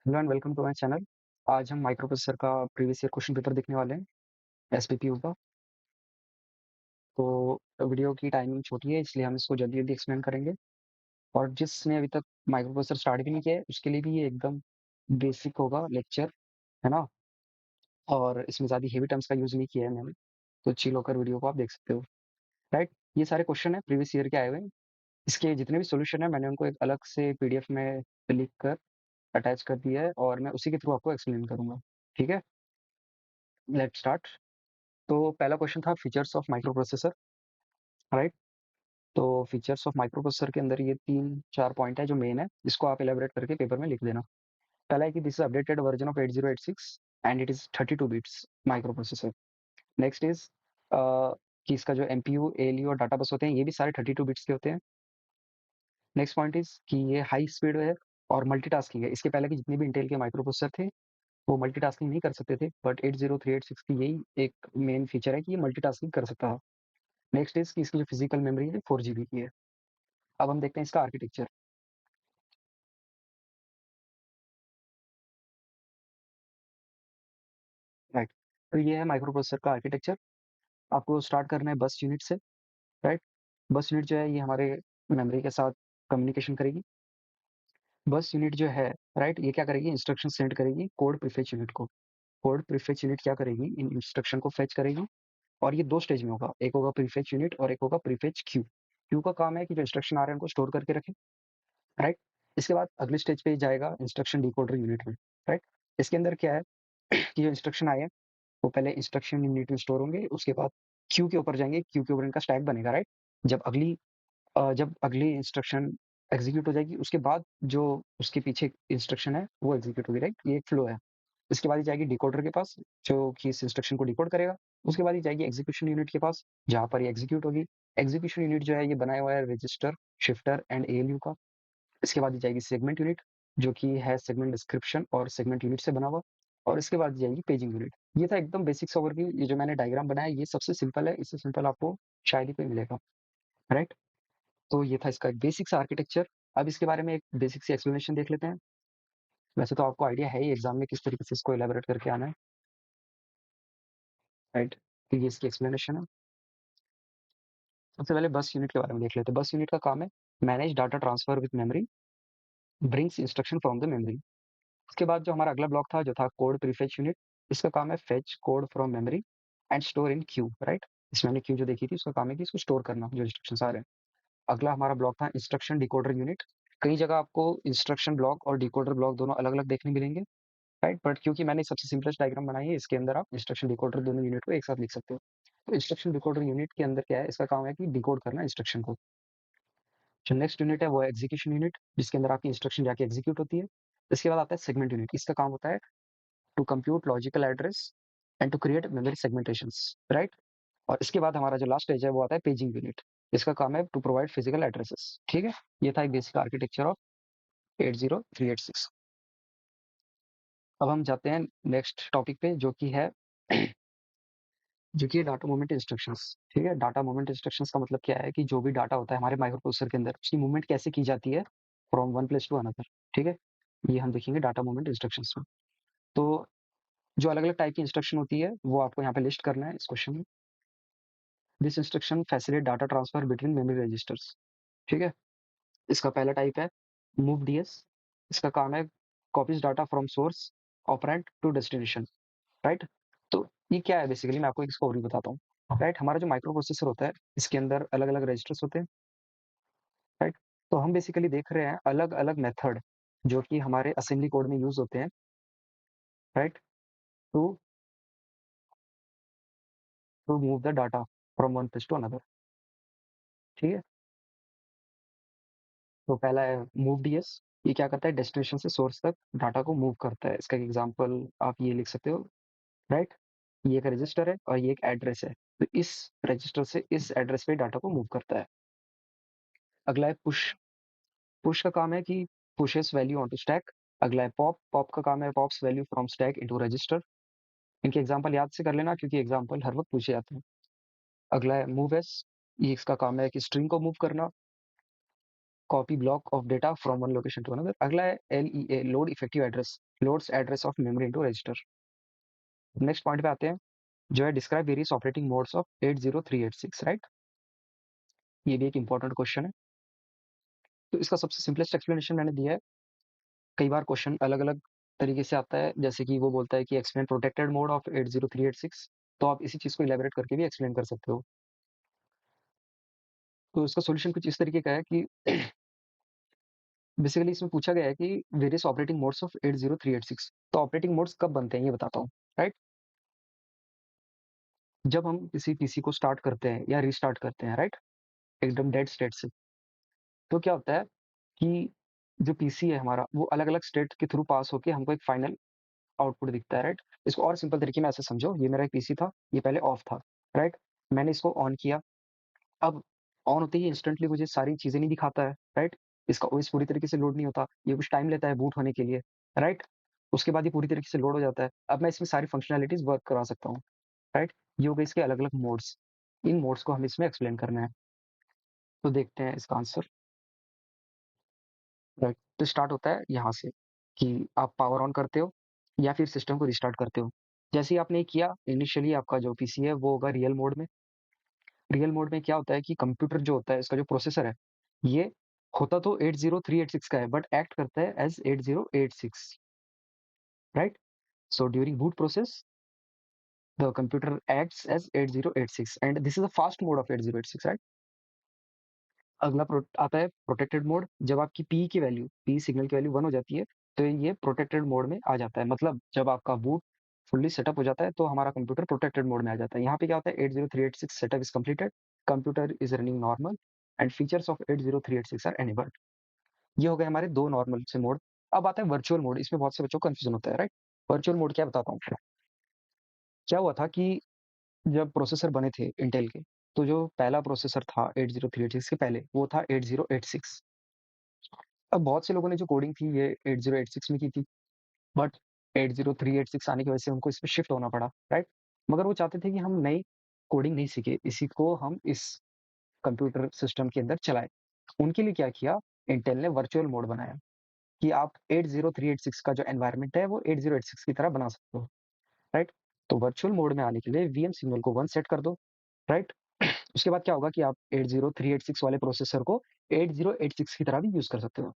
Hello and welcome to my channel. आज हम microprocessor का प्रीवियस ईयर क्वेश्चन पेपर देखने वाले हैं, एसपीपीयू का। तो वीडियो की टाइमिंग छोटी है, इसलिए हम इसको जल्दी जल्दी एक्सप्लेन करेंगे। और जिसने अभी तक माइक्रो प्रोसेसर स्टार्ट भी नहीं किया है उसके लिए भी ये एकदम बेसिक होगा लेक्चर, है ना। और इसमें ज़्यादा हेवी टर्म्स का यूज़ नहीं किया है मैंने, तो चिल होकर वीडियो को आप देख सकते हो। राइट, ये सारे क्वेश्चन है प्रीवियस ईयर के आए हुए हैं। इसके जितने भी सोल्यूशन है मैंने उनको एक अलग से पीडीएफ में लिख कर अटैच कर दिया है, और मैं उसी के थ्रू आपको एक्सप्लेन करूंगा। ठीक है, लेट्स स्टार्ट। तो पहला क्वेश्चन था features of micro processor. Right, तो फीचर्स ऑफ माइक्रो प्रोसेसर के अंदर ये तीन चार पॉइंट है जो मेन है, इसको आप एलेबोरेट करके पेपर में लिख देना। पहला है कि this is updated version of 8086 and it is 32 bits micro processor. Next is कि इसका जो एमपीयू एएलयू और डाटा बस होते हैं ये भी सारे 32 बिट्स के होते हैं। नेक्स्ट पॉइंट इज कि ये हाई स्पीड है और मल्टीटास्किंग है। इसके पहले के जितने भी इंटेल के माइक्रो प्रोसेसर थे वो मल्टीटास्किंग नहीं कर सकते थे, बट 80386 की यही एक मेन फीचर है कि ये मल्टीटास्किंग कर सकता है। नेक्स्ट इज कि इसकी जो फिजिकल मेमोरी है 4 GB की है। अब हम देखते हैं इसका आर्किटेक्चर। राइट, तो ये है माइक्रो प्रोसेसर का आर्किटेक्चर। आपको स्टार्ट करना है बस यूनिट से। राइट, बस यूनिट जो है ये हमारे मेमोरी के साथ कम्युनिकेशन करेगी। बस यूनिट जो है, राइट, ये क्या करेगी, इंस्ट्रक्शन सेंड करेगी कोड प्रीफेच यूनिट को। कोड प्रीफेच यूनिट क्या करेगी, इन इंस्ट्रक्शन को फेच करेगी। और ये दो स्टेज में होगा, एक होगा प्रीफेच यूनिट और एक होगा प्रीफेच क्यू। क्यू का काम है कि जो इंस्ट्रक्शन आ रहे हैं उनको स्टोर करके रखे। राइट, इसके बाद अगले स्टेज पे जाएगा इंस्ट्रक्शन डिकोडर यूनिट में। राइट, इसके अंदर क्या है कि जो इंस्ट्रक्शन आए हैं वो पहले इंस्ट्रक्शन यूनिट में स्टोर होंगे, उसके बाद क्यू के ऊपर जाएंगे, क्यू के ऊपर इनका स्टैक बनेगा। राइट, जब अगली इंस्ट्रक्शन एग्जीक्यूट हो जाएगी उसके बाद जो उसके पीछे इंस्ट्रक्शन है वो एग्जीक्यूट होगी। राइट, ये एक फ्लो है। इसके बाद ही जाएगी डिकोडर के पास जो कि इस इंस्ट्रक्शन को डिकोड करेगा। उसके बाद ही जाएगी एग्जीक्यूशन यूनिट के पास जहां पर ये एग्जीक्यूट होगी। एग्जीक्यूशन यूनिट जो है ये बनाया हुआ है रजिस्टर, शिफ्टर एंड एएलयू का। इसके बाद ही जाएगी सेगमेंट यूनिट जो कि है सेगमेंट डिस्क्रिप्शन और सेगमेंट यूनिट से बना हुआ। और इसके बाद जाएगी पेजिंग यूनिट। ये था एकदम बेसिक्स ओवरव्यू। ये जो मैंने डायग्राम बनाया ये सबसे सिंपल है, इससे सिंपल आपको शायद ही कोई मिलेगा। राइट, तो ये था इसका एक बेसिक सा आर्किटेक्चर। अब इसके बारे में एक बेसिक सी एक्सप्लेनेशन देख लेते हैं। वैसे तो आपको आइडिया है ही एग्जाम में किस तरीके से इसको एलेबोरेट करके आना है। राइट, तो ये इसकी एक्सप्लेनेशन है। सबसे पहले बस यूनिट के बारे में देख लेते हैं। बस यूनिट का काम है manage data transfer with memory, brings instruction from the memory. उसके बाद जो हमारा अगला ब्लॉक था जो था कोड प्रीफेच यूनिट, इसका काम है fetch code from memory and store in Q. Right, इसमें हमने क्यू जो देखी थी उसका काम है कि इसको स्टोर करना जो इंस्ट्रक्शन आ रहे हैं। अगला हमारा ब्लॉक था इंस्ट्रक्शन डिकोडर यूनिट। कई जगह आपको इंस्ट्रक्शन ब्लॉक और डिकोडर ब्लॉक दोनों अलग अलग देखने मिलेंगे। राइट, बट क्योंकि मैंने सबसे सिंपलेस्ट डायग्राम बनाई है इसके अंदर आप इंस्ट्रक्शन डिकोडर दोनों यूनिट को एक साथ लिख सकते हो। तो इंस्ट्रक्शन डिकोडर यूनिट के अंदर क्या है, इसका काम है कि डिकोड करना इंस्ट्रक्शन को। जो नेक्स्ट यूनिट है वो है एग्जीक्यूशन यूनिट जिसके अंदर आपकी इंस्ट्रक्शन जाके एग्जीक्यूट होती है। इसके बाद आता है सेगमेंट यूनिट। इसका काम होता है to compute logical address and to create memory segmentations. Right, और इसके बाद हमारा जो लास्ट स्टेज है वो आता है पेजिंग यूनिट। इसका काम है टू प्रोवाइड फिजिकल एड्रेसेस। ठीक है, ये था एक बेसिक आर्किटेक्चर ऑफ 80386। अब हम जाते हैं नेक्स्ट टॉपिक पे जो कि है जो कि डाटा मूवमेंट इंस्ट्रक्शंस। ठीक है, डाटा मूवमेंट इंस्ट्रक्शंस का मतलब क्या है कि जो भी डाटा होता है हमारे माइक्रो प्रोसेसर के अंदर उसकी मूवमेंट कैसे की जाती है from one place to another. ठीक है, ये हम देखेंगे डाटा मूवमेंट इंस्ट्रक्शंस में। तो जो अलग अलग टाइप की इंस्ट्रक्शन होती है वो आपको यहाँ पे लिस्ट करना है इस क्वेश्चन में। This instruction facilitate data transfer between memory registers. ठीक है, इसका पहला टाइप है मूव डीएस। इसका काम है copies data from source operand to destination. Right, तो ये क्या है बेसिकली मैं आपको इसको ओवरव्यू बताता हूँ। राइट, हमारा जो माइक्रो प्रोसेसर होता है इसके अंदर अलग अलग रजिस्टर्स होते हैं। राइट, तो हम बेसिकली देख रहे हैं अलग अलग मेथड जो कि हमारे असेंबली कोड में यूज होते हैं। Right, to to move the data from one place to another. ठीक है, तो पहला है मूव डीएस। ये क्या करता है, डेस्टिनेशन से सोर्स तक डाटा को मूव करता है। इसका एग्जांपल आप ये लिख सकते हो। राइट, ये एक रजिस्टर है और ये एक एड्रेस है, तो इस रजिस्टर से इस एड्रेस पे डाटा को मूव करता है। अगला है पुश। पुश का काम है कि pushes value onto stack. अगला है पॉप। पॉप का काम है pops value from stack into register. इनके एग्जांपल याद से कर लेना क्योंकि एग्जांपल हर वक्त पूछे जाते हैं। अगला है मूव एस। ये इसका काम है कि स्ट्रिंग को मूव करना। Copy block of data from one location to another. अगला है LEA, load effective address, loads address of memory into register. Next point पे आते हैं, जो है describe various operating modes of 80386, right. ये भी एक इंपॉर्टेंट क्वेश्चन है। तो इसका सबसे सिंपलेस्ट एक्सप्लेनेशन मैंने दिया है। कई बार क्वेश्चन अलग अलग तरीके से आता है, जैसे कि वो बोलता है कि एक्सप्लेन प्रोटेक्टेड मोड ऑफ 80386, तो आप इसी चीज को इलेबोरेट करके भी एक्सप्लेन कर सकते हो। तो इसका सॉल्यूशन कुछ इस तरीके का है कि बेसिकली इसमें पूछा गया है कि वेरियस ऑपरेटिंग मोड्स ऑफ 80386, तो ऑपरेटिंग मोड्स कब बनते हैं ये बताता हूँ, राइट। जब हम किसी पीसी को स्टार्ट करते हैं या रीस्टार्ट करते हैं, राइट, एकदम डेड स्टेट से, तो क्या होता है कि जो पीसी है हमारा, वो अलग अलग स्टेट के थ्रू पास होके हमको एक फाइनल आउटपुट दिखता है, राइट। इसको और सिंपल तरीके में ऐसे समझो, ये मेरा एक पीसी था, ये पहले ऑफ था, राइट। मैंने इसको ऑन किया, अब ऑन होते ही इंस्टेंटली मुझे सारी चीजें नहीं दिखाता है, राइट। इसका ओएस पूरी तरीके से लोड नहीं होता, ये कुछ टाइम लेता है बूट होने के लिए, राइट। उसके बाद ये पूरी तरीके से लोड हो जाता है, अब मैं इसमें सारी फंक्शनैलिटीज वर्क करा सकता हूँ, राइट। ये हो गए इसके अलग अलग मोड्स। इन मोड्स को हमें इसमें एक्सप्लेन करना है, तो देखते हैं इसका आंसर, राइट। तो स्टार्ट होता है यहाँ से कि आप पावर ऑन करते हो या फिर सिस्टम को रिस्टार्ट करते हो। जैसे ही आपने ये किया, इनिशियली आपका जो पीसी है वो होगा रियल मोड में। रियल मोड में क्या होता है कि कंप्यूटर जो होता है, इसका जो प्रोसेसर है, ये होता तो 80386 का है, बट एक्ट करता है एज 8086, राइट। So during boot process the computer acts as 8086 and this is the fast mode of 8086, right. अगला आता है प्रोटेक्टेड मोड। जब आपकी पी सिग्नल की वैल्यू 1 हो जाती है, तो ये प्रोटेक्टेड मोड में आ जाता है। मतलब जब आपका बूट फुल्ली सेटअप हो जाता है, तो हमारा कंप्यूटर प्रोटेक्टेड मोड में आ जाता है। यहाँ पे क्या होता है, 80386 setup is completed, computer is running normal and features of 80386 are enabled. ये हो गए हमारे दो नॉर्मल से मोड। अब आता है वर्चुअल मोड। इसमें बहुत से बच्चों को कंफ्यूजन होता है, राइट। वर्चुअल मोड क्या, बताता हूँ। क्या हुआ था कि जब प्रोसेसर बने थे इंटेल के, तो जो पहला प्रोसेसर था 80386 के पहले, वो था 8086। अब बहुत से लोगों ने जो कोडिंग थी ये 8086 में की थी, बट 80386 आने की वजह से उनको इसमें शिफ्ट होना पड़ा, राइट। मगर वो चाहते थे कि हम नई कोडिंग नहीं सीखे, इसी को हम इस कंप्यूटर सिस्टम के अंदर चलाएं। उनके लिए क्या किया, इंटेल ने वर्चुअल मोड बनाया कि आप 80386 का जो एनवायरनमेंट है वो 8086 की तरह बना सकते हो, राइट। तो वर्चुअल मोड में आने के लिए वीएम सिग्नल को 1 सेट कर दो, राइट। उसके बाद क्या होगा कि आप 80386 वाले प्रोसेसर को 8086 की तरह भी यूज कर सकते हो।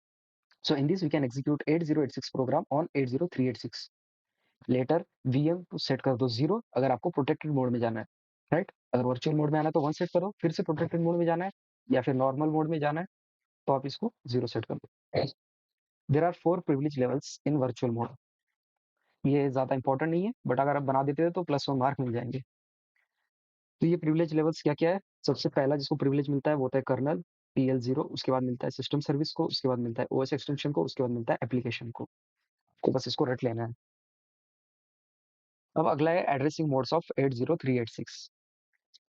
So in this we can execute 8086 program on 80386. Later VM को सेट कर दो 0 अगर आपको प्रोटेक्टेड मोड में जाना है, राइट। अगर वर्चुअल मोड में आना है तो 1 सेट करो, फिर से प्रोटेक्टेड मोड में जाना है या फिर नॉर्मल मोड में जाना है तो आप इसको 0 सेट कर दो। There are 4 privilege levels in virtual mode. ये ज्यादा इंपॉर्टेंट नहीं है, बट अगर आप बना देते हो तो +1 मार्क मिल जाएंगे। तो ये प्रिविलेज लेवल्स क्या क्या है, सबसे पहला जिसको प्रिविलेज मिलता है वो होता है कर्नल PL0, उसके बाद मिलता है सिस्टम सर्विस को, उसके बाद मिलता है OS एक्सटेंशन को, उसके बाद मिलता है एप्लीकेशन को। तो बस इसको रट लेना है। अब अगला है एड्रेसिंग मोड्स ऑफ 80386।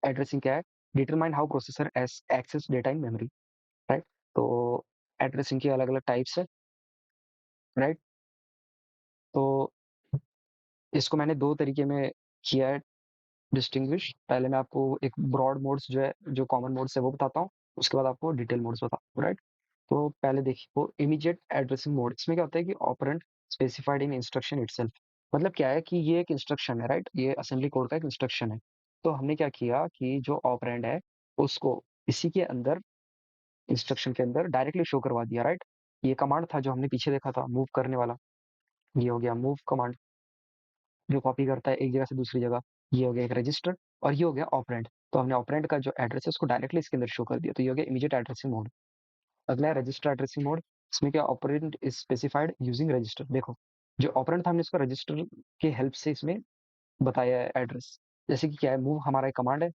एड्रेसिंग क्या है, determine how processor access data in memory, right. तो एड्रेसिंग के अलग अलग टाइप्स है, राइट। तो इसको मैंने दो तरीके में किया है डिस्टिंग्विश। पहले मैं आपको एक ब्रॉड मोड्स जो है, जो कॉमन मोड्स है वो बताता हूँ, उसके बाद आपको डिटेल मोड्स बताता हूँ, राइट। तो पहले देखिए वो इमीडिएट एड्रेसिंग मोड। इसमें क्या होता है कि operand specified in instruction itself. मतलब क्या है कि ये एक इंस्ट्रक्शन है, राइट, ये असेंबली कोड का एक इंस्ट्रक्शन है। तो हमने क्या किया कि जो ऑपरेंड है उसको इसी के अंदर, इंस्ट्रक्शन के अंदर डायरेक्टली शो करवा दिया, राइट। ये कमांड था जो हमने पीछे देखा था, मूव करने वाला, ये हो गया मूव कमांड, जो कॉपी करता है एक जगह से दूसरी जगह। ये हो गया एक रजिस्टर, और ये हो गया ऑपरेंड। तो हमने ऑपरेंड का जो एड्रेस है उसको डायरेक्टली इसके अंदर शो कर दिया, तो ये हो गया इमीडिएट एड्रेसिंग मोड। अगला है रजिस्टर एड्रेसिंग मोड। इसमें क्या, operand is specified using register. देखो जो ऑपरेंड था हमने इसको रजिस्टर के हेल्प से इसमें बताया है एड्रेस। जैसे कि क्या है, मूव हमारा एक कमांड है,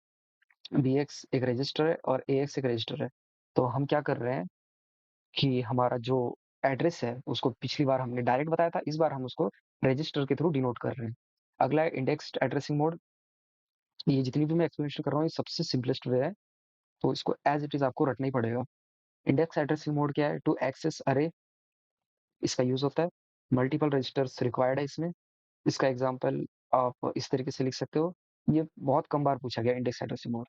BX एक रजिस्टर है और AX एक रजिस्टर है। तो हम क्या कर रहे हैं कि हमारा जो एड्रेस है उसको पिछली बार हमने डायरेक्ट बताया था, इस बार हम उसको रजिस्टर के थ्रू डिनोट कर रहे हैं। अगला है इंडेक्स्ड एड्रेसिंग मोड। ये जितनी भी मैं एक्सप्लेनेशन कर रहा हूँ ये सबसे सिंपलेस्ट वे है, तो इसको एज इट इज आपको रटना ही पड़ेगा। इंडेक्स एड्रेसिंग मोड क्या है, टू एक्सेस अरे, इसका यूज होता है। मल्टीपल रजिस्टर्स रिक्वायर्ड है इसमें। इसका एग्जांपल आप इस तरीके से लिख सकते हो। ये बहुत कम बार पूछा गया इंडेक्स एड्रेसिंग मोड।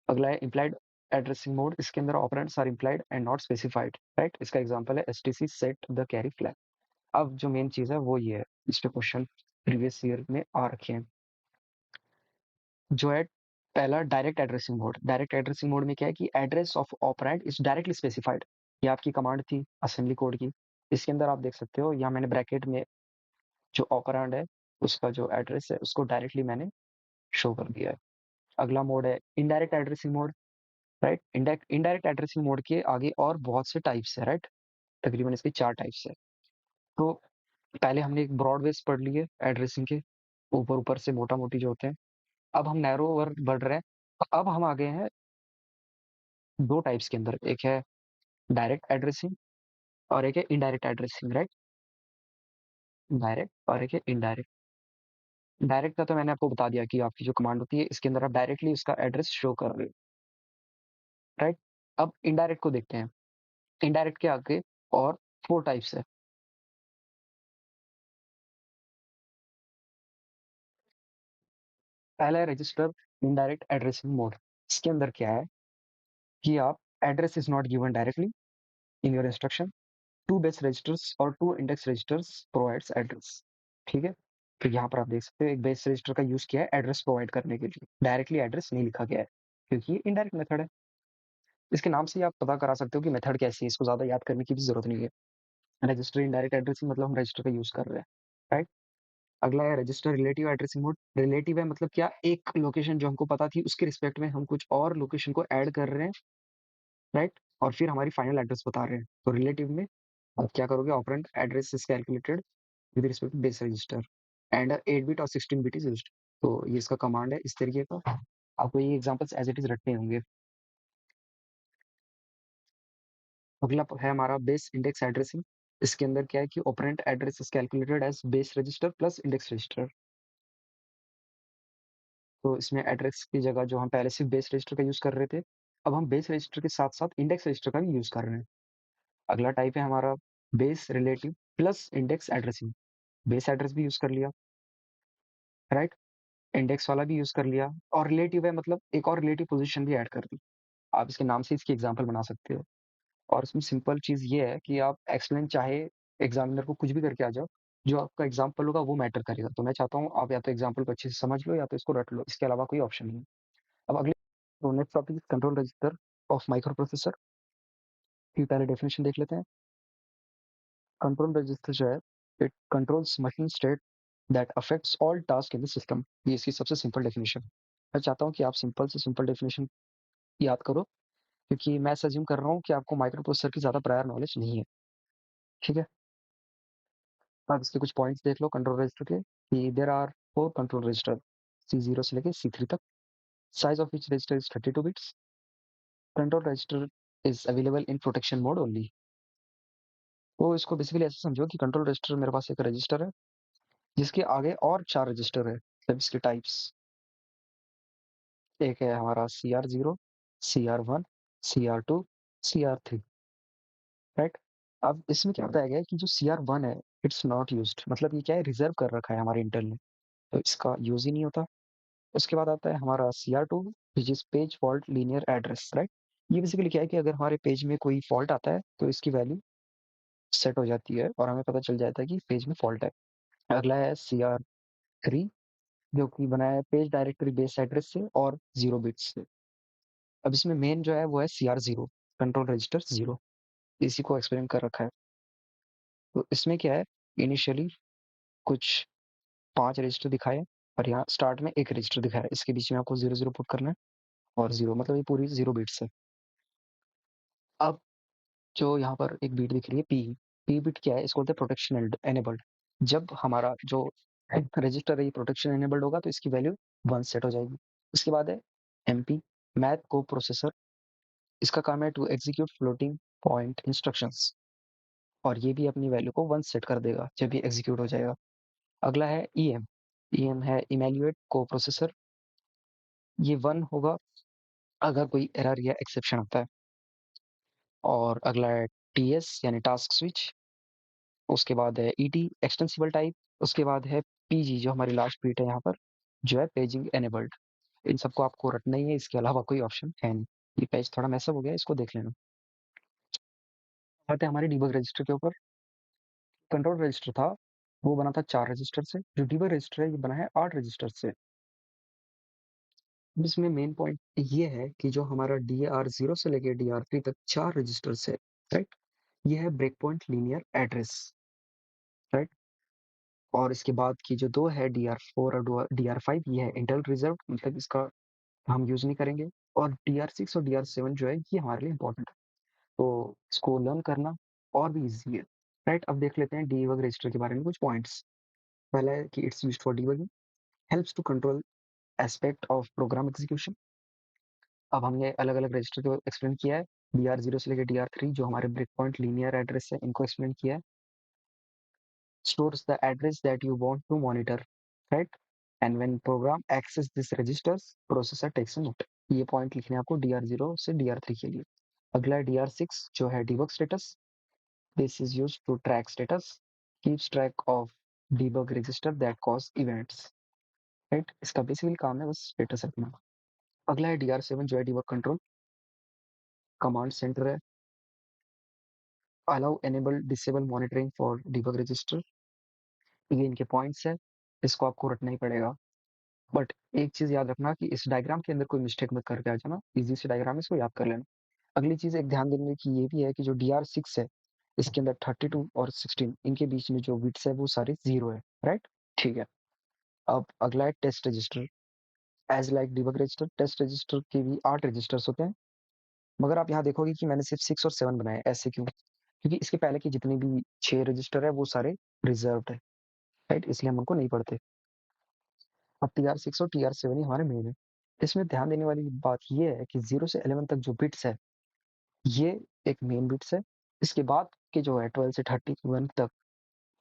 अगला है इम्प्लाइड एड्रेसिंग मोड, इसके अंदर operands are implied and not specified, right. इसका एग्जांपल है STC set the carry flag. अब जो मेन चीज है वो ये है, इस पे क्वेश्चन प्रीवियस ईयर में आ रखे हैं। जो है पहला direct addressing mode. Direct addressing mode में क्या है कि address of operand is directly specified. ये आपकी कमांड थी असेंबली कोड की। इसके अंदर आप देख सकते हो, यहाँ मैंने ब्रैकेट में जो ऑपरेंड है उसका जो एड्रेस है उसको डायरेक्टली मैंने शो कर दिया है। अगला मोड है indirect addressing mode, right. Indirect addressing mode के आगे और बहुत से टाइप्स है, राइट। तकरीबन इसके 4 टाइप्स है। तो पहले हमने एक ब्रॉड बेस पढ़ लिए एड्रेसिंग के, ऊपर ऊपर से मोटा मोटी जो होते हैं। अब हम नैरो ओवर बढ़ रहे हैं। अब हम आ गए हैं 2 टाइप्स के अंदर, एक है डायरेक्ट एड्रेसिंग और एक है इनडायरेक्ट एड्रेसिंग, राइट। डायरेक्ट और एक है इनडायरेक्ट। डायरेक्ट का तो मैंने आपको बता दिया कि आपकी जो कमांड होती है इसके अंदर आप डायरेक्टली उसका एड्रेस शो कर रहे हो, राइट। अब इनडायरेक्ट को देखते हैं। इनडायरेक्ट के आगे और 4 टाइप्स है। पहला है रजिस्टर इनडायरेक्ट एड्रेसिंग मोड। इसके अंदर क्या है कि आप address is not given directly in your instruction, to base registers और to index registers provides address, ठीक है। तो यहाँ पर आप देख सकते हो एक बेस रजिस्टर का यूज किया है एड्रेस प्रोवाइड करने के लिए, डायरेक्टली एड्रेस नहीं लिखा गया है क्योंकि ये इनडायरेक्ट मेथड है। इसके नाम से ही आप पता करा सकते हो कि मेथड कैसी है, इसको ज्यादा याद करने की भी जरूरत नहीं है। रजिस्टर इनडायरेक्ट एड्रेसिंग मतलब हम रजिस्टर का यूज कर रहे हैं, राइट। अगला है register relative addressing mode. Relative है मतलब क्या, एक लोकेशन जो हमको पता थी उसके रिस्पेक्ट में हम कुछ और लोकेशन को ऐड कर रहे हैं, राइट। और फिर हमारी फाइनल एड्रेस बता रहे हैं। तो रिलेटिव में आप क्या करोगे, operand address is calculated with respect to base register and 8 bit और 16 बिट इज यूज्ड। तो ये इसका कमांड है इस तरीके का। आपको ये एग्जांपल्स एज इट इज रटने होंगे। अगला है हमारा बेस इंडेक्स एड्रेसिंग। इसके अंदर क्या है कि operand address is calculated as base register plus index register. तो इसमें एड्रेस की जगह जो हम पहले सिर्फ बेस रजिस्टर का यूज कर रहे थे, अब हम बेस रजिस्टर के साथ साथ इंडेक्स रजिस्टर का भी यूज कर रहे हैं। अगला टाइप है हमारा base relative plus index addressing. Base address भी यूज कर लिया, राइट। इंडेक्स वाला भी यूज कर लिया, और रिलेटिव है मतलब एक और रिलेटिव पोजीशन भी ऐड कर दी। आप इसके नाम से इसकी एग्जांपल बना सकते हो। और इसमें सिंपल चीज ये है कि आप एक्सप्लेन चाहे एग्जामिनर को कुछ भी करके आ जाओ, जो आपका एग्जाम्पल होगा वो मैटर करेगा। तो मैं चाहता हूँ आप या तो एग्जाम्पल को अच्छे से समझ लो या तो इसको रट लो, इसके अलावा कोई ऑप्शन नहीं है। अब अगले तो next topic control register of micro processor की पहले डेफिनेशन देख लेते हैं। कंट्रोल रजिस्टर जो है, it controls machine state that affects all task in the system. ये इसकी सबसे सिंपल डेफिनेशन। मैं चाहता हूँ कि आप सिंपल से सिंपल डेफिनेशन याद करो, क्योंकि मैं सज्यूम कर रहा हूँ कि आपको माइक्रो प्रोसेसर की ज्यादा प्रायर नॉलेज नहीं है, ठीक है। आप इसके कुछ पॉइंट्स देख लो कंट्रोल रजिस्टर के, कि there are 4 control register, C0 से लेके C3 तक। Size of each register is 32 bits. Control register is available in protection mode only. तो इसको बेसिकली ऐसे समझो कि कंट्रोल रजिस्टर, मेरे पास एक रजिस्टर है जिसके आगे और 4 रजिस्टर है, मतलब इसके टाइप्स। एक है हमारा CR0, CR1, CR2, CR3, right. अब इसमें क्या बताया गया है कि जो CR1 है, इट्स नॉट यूज्ड, मतलब ये क्या है, रिजर्व कर रखा है हमारे इंटेल ने, तो इसका यूज ही नहीं होता। उसके बाद आता है हमारा CR2, which is page fault linear address, right. ये बेसिकली क्या है कि अगर हमारे पेज में कोई फॉल्ट आता है तो इसकी वैल्यू सेट हो जाती है और हमें पता चल जाता है कि पेज में फॉल्ट है। अगला है CR3, जो कि बना है पेज डायरेक्टरी बेस एड्रेस से और 0 बिट्स से। अब इसमें मेन जो है वो है CR0, कंट्रोल रजिस्टर 0, इसी को एक्सप्लेन कर रखा है। तो इसमें क्या है, इनिशियली कुछ 5 रजिस्टर दिखाए और यहाँ स्टार्ट में एक रजिस्टर दिखाया है, इसके बीच में आपको 0 0 पुट करना है, और 0 मतलब ये पूरी 0 बिट्स है। अब जो यहाँ पर एक बीट दिख रही है पी बीट क्या है, इसको बोलते हैं प्रोटेक्शन एनेबल्ड। जब हमारा जो रजिस्टर है ये प्रोटेक्शन एनेबल्ड होगा तो इसकी वैल्यू 1 सेट हो जाएगी। उसके बाद है MP, मैथ को प्रोसेसर। इसका काम है to execute floating point instructions, और ये भी अपनी वैल्यू को 1 सेट कर देगा जब ये एग्जीक्यूट हो जाएगा। अगला है EM है इमेल्युएट को प्रोसेसर। ये 1 होगा अगर कोई एरर या एक्सेप्शन आता है। और अगला है TS यानी टास्क स्विच। उसके बाद है ET एक्सटेंसिबल टाइप। उसके बाद है PG जो हमारी लास्ट बीट है यहाँ पर, जो है पेजिंग एनेबल्ड। इन सबको आपको रटना ही है, इसके अलावा कोई ऑप्शन है नहीं। ये पेज थोड़ा मैसअप हो गया, इसको देख लेना। आते हैं हमारे डीबग रजिस्टर के ऊपर। कंट्रोल रजिस्टर था, वो बना था 4 रजिस्टर से। जो डीबग रजिस्टर है, ये बना है 8 रजिस्टर से। अब इसमें मेन पॉइंट ये है कि जो हमारा DR0 से लेके DR3 तक 4 रजिस्टर है, राइट? ये है break point linear address, right? और इसके बाद की जो 2 है DR4 और DR5, ये है इंटरनल रिजर्व, मतलब इसका हम यूज़ नहीं करेंगे। और DR6 और DR7 जो है, ये हमारे लिए इम्पोर्टेंट है। तो इसको लर्न करना और भी ईज़ी है, राइट? अब देख लेते हैं डीबग रजिस्टर के बारे में कुछ पॉइंट्स। पहला है कि it's used for debugging, helps to control aspect of program execution. अब हमने अलग-अलग रजिस्टर को एक्सप्लेन किया है। DR0 से लेके DR3 जो हमारे ब्रेक पॉइंट लीनियर एड्रेस है, इनको एक्सप्लेन किया है। Stores the address that you want to monitor, right? And when program access this registers, processor takes a note. ये पॉइंट लिखने हैं आपको DR0 से DR3 के लिए। अगला है DR6 जो है debug status. This is used to track status, keeps track of debug register that cause events, right? इसका बेसिकली काम है बस स्टेटस रखना। अगला है DR7 जो है debug control, कमांड सेंटर है। Allow enable disable monitoring for debug register, ये इनके पॉइंट्स है, इसको आपको रटना ही पड़ेगा। बट एक चीज याद रखना कि इस डायग्राम के अंदर कोई मिस्टेक मत करके आ जाना, इजी से डायग्राम है, इसको याद कर लेना। अगली चीज एक ध्यान देने की ये भी है कि जो DR6 है, इसके अंदर 32 और 16 इनके बीच में जो बिट्स है वो सारे जीरो है, राइट? ठीक है। अब अगला है test register. As like debug register, test register के भी 8 रजिस्टर्स होते हैं, मगर आप यहाँ देखोगे कि मैंने सिर्फ 6 और 7 बनाए। ऐसे क्यों? क्योंकि इसके पहले के जितने भी 6 रजिस्टर है वो सारे रिजर्व्ड है, राइट? इसलिए हम उनको नहीं पढ़ते। अब TR6 और TR7 ही हमारे मेन है। इसमें ध्यान देने वाली बात ये है कि 0 से 11 तक जो बिट्स है, ये एक मेन बिट्स है। इसके बाद के जो है 12 से 31 तक,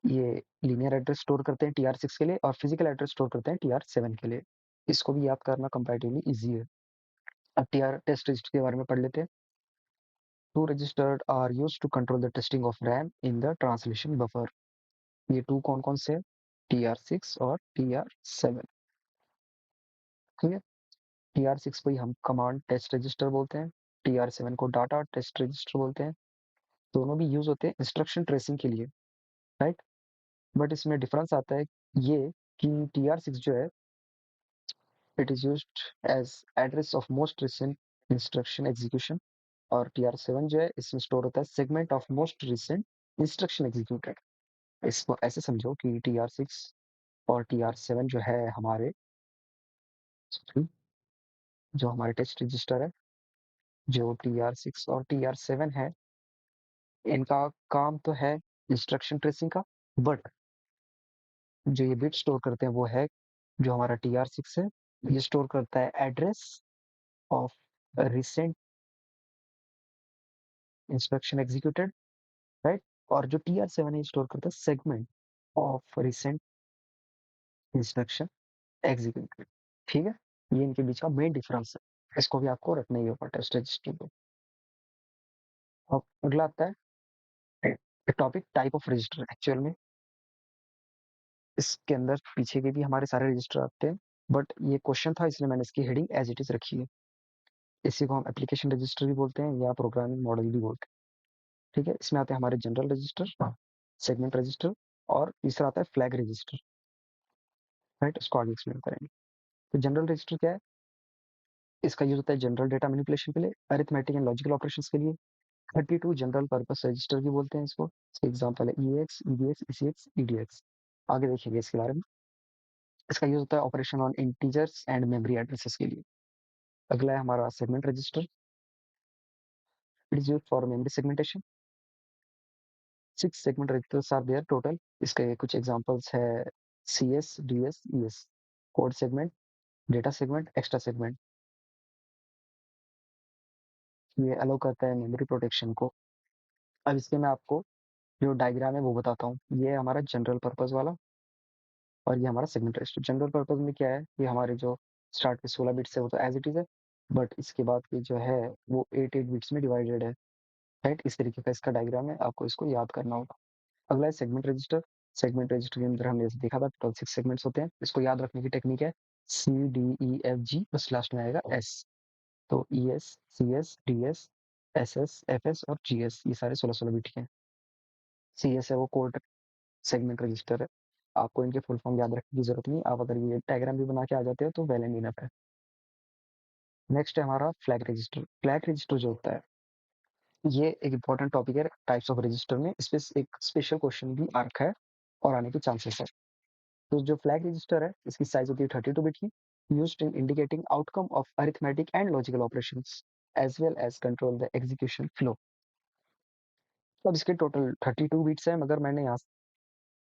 ये लीनियर एड्रेस स्टोर करते हैं TR6 के लिए, और फिजिकल एड्रेस स्टोर करते हैं TR7 के लिए। इसको भी याद करना कंपैरेटिवली ईजी है। अब TR टेस्ट रजिस्टर के बारे में पढ़ लेते हैं। Two registered are used to control the testing of RAM in the translation buffer. ये टू कौन कौन से? TR6 और TR7, ठीक है? TR6 को ही हम कमांड टेस्ट रजिस्टर बोलते हैं, TR7 को डाटा टेस्ट रजिस्टर बोलते हैं। दोनों भी यूज होते हैं इंस्ट्रक्शन ट्रेसिंग के लिए, राइट? बट इसमें डिफरेंस आता है ये कि TR6 जो है, it is used as address of most recent instruction execution, और TR7 जो है, इसमें स्टोर होता है segment of most recent instruction executed. इसको ऐसे समझो कि TR6 और TR7 जो है हमारे, जो हमारे टेस्ट रजिस्टर है, जो TR6 और TR7 है, इनका काम तो है इंस्ट्रक्शन ट्रेसिंग का, बट जो ये बिट स्टोर करते हैं वो है, जो हमारा TR6 है, ये स्टोर करता है address of recent instruction executed, right? और जो TR7 है, स्टोर करता है segment of recent instruction executed, ठीक है? ये इनके बीच का मेन डिफरेंस है, इसको भी आपको रखना ही होगा टेस्ट रजिस्टर पे। अब अगला आता है topic type of register. Actual में इसके अंदर पीछे के भी हमारे सारे रजिस्टर आते हैं, बट ये क्वेश्चन था इसलिए मैंने इसकी हेडिंग एज इट इज रखी है। इसी को हम एप्लीकेशन रजिस्टर भी बोलते हैं या प्रोग्रामिंग मॉडल भी बोलते हैं, ठीक है? इसमें आते हैं हमारे जनरल रजिस्टर, सेगमेंट रजिस्टर, और तीसरा आता है फ्लैग रजिस्टर, राइट? इसको आगे एक्सप्लेन करेंगे। तो जनरल रजिस्टर क्या है? इसका यूज होता है जनरल डेटा मैनिपुलेशन के लिए, अरिथमेटिक एंड लॉजिकल ऑपरेशंस के लिए। 32 जनरल पर्पस रजिस्टर भी बोलते हैं इसको। इसके एग्जांपल है EAX, EBX, ECX, EDX। आगे देखेंगे इसके बारे में। इसका यूज होता है operation on integers and memory addresses के लिए। अगला है हमारा segment register. It is used for memory segmentation. 6 segment registers are there total. इसके कुछ एग्जांपल्स है CS, DS, ES। Code segment, data segment, extra segment. ये अलाउ करता है मेमोरी प्रोटेक्शन को। अब इसके मैं आपको जो डायग्राम है वो बताता हूँ। ये है हमारा जनरल पर्पस वाला, और ये हमारा सेगमेंट रजिस्टर। जनरल पर्पस में क्या है, ये हमारे जो स्टार्ट के 16 बिट्स है वो तो एज इट इज है, बट इसके बाद की जो है वो 8 बिट्स में डिवाइडेड है, राइट? इस तरीके का इसका डायग्राम है, आपको इसको याद करना होगा। अगला है सेगमेंट रजिस्टर। सेगमेंट रजिस्टर के अंदर हमने जैसे देखा था टोटल 6 सेगमेंट्स होते हैं। इसको याद रखने की टेक्निक है C D E F G, बस लास्ट में आएगा S। तो ES, CS, DS, SS, FS और GS ये सारे 16-16 बिट के हैं। CS है वो कोड सेगमेंट रजिस्टर है। आपको इनके फुल फॉर्म याद रखने की जरूरत नहीं, आप अगर ये डायग्राम भी बना के आ जाते हो तो वेल एंड इनफ है। नेक्स्ट है हमारा फ्लैग रजिस्टर। फ्लैग रजिस्टर जो होता है ये एक इंपॉर्टेंट टॉपिक है टाइप्स ऑफ रजिस्टर में, इस पे एक स्पेशल क्वेश्चन भी आ रखा है और आने के चांसेस है। तो जो फ्लैग रजिस्टर है इसकी साइज होती है 32 बिट की, used in indicating outcome of arithmetic and logical operations as well as control the execution flow. तो अब इसके टोटल 32 बिट्स है, मगर मैंने यहाँ